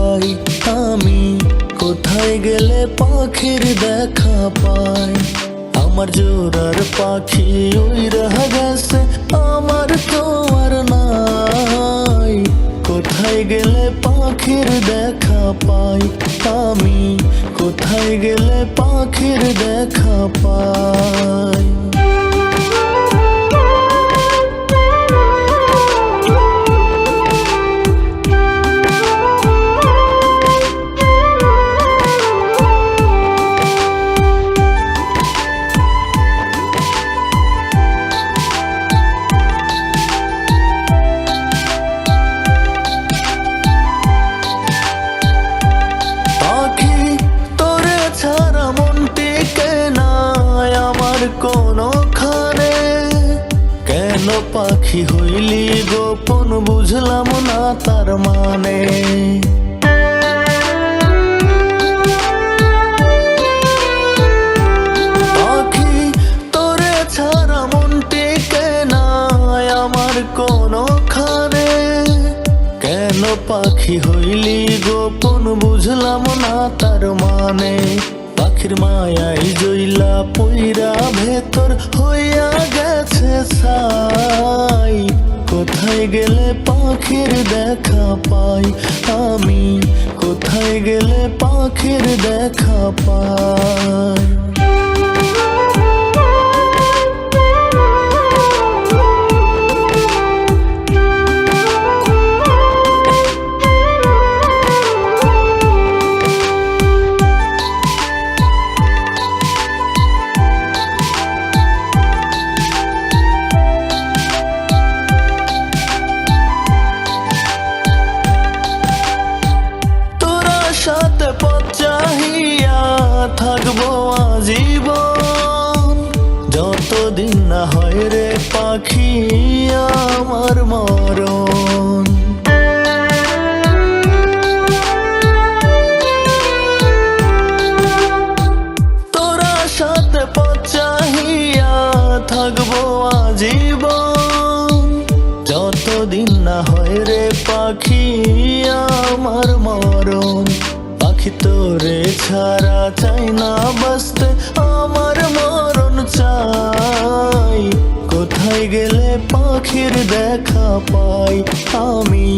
পাই আমি, কোথায় গেলে পাখির দেখা পাই। আমার জোড়ার পাখি উইরা গেছে, আমার তো আর নাই। কোথায় গেলে পাখির দেখা পাই আমি, কোথায় গেলে পাখির দেখা পাই। কোনখানে কেন পাখি হইলি গোপন, বুঝলাম না তার মানে। পাখি তোরে ছাড়া মন টিকে না আমার কোনখানে, কেন পাখি হইলি গোপন, বুঝলাম না তার মানে। পাখির মায়াই জইলা পইরা ভেতর হইয়া গেছে ছাই। কোথায় গেলে পাখির দেখা পাই আমি, কোথায় গেলে পাখির দেখা পাই। সাথে পথ চাহিয়া থাকবো আজীবন, যতদিন না হয় রে পাখি আমার মরণ। তোরা সাথে পথ চাহিয়া থাকবো আজীবন, যতদিন না হয় রে পাখি আমার মরণ। পাখি তোরে ছাড়া চাই না বাঁচতে, আমার মরণ চাই। কোথায় গেলে পাখির দেখা পাই আমি,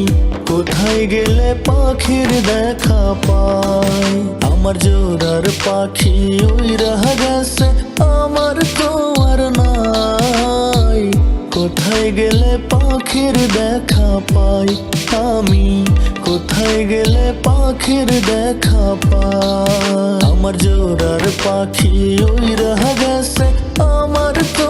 কোথায় গেলে পাখির দেখা পাই। আমার জোড়ার পাখি উইরা গেছে, আমার তো আর নাই। কোথায় গেলে পাখির দেখা পাই আমি, কোথায় গেলে পাখির দেখা পাই। আমার জোড়ার পাখি উইরা গেছে, আমার তো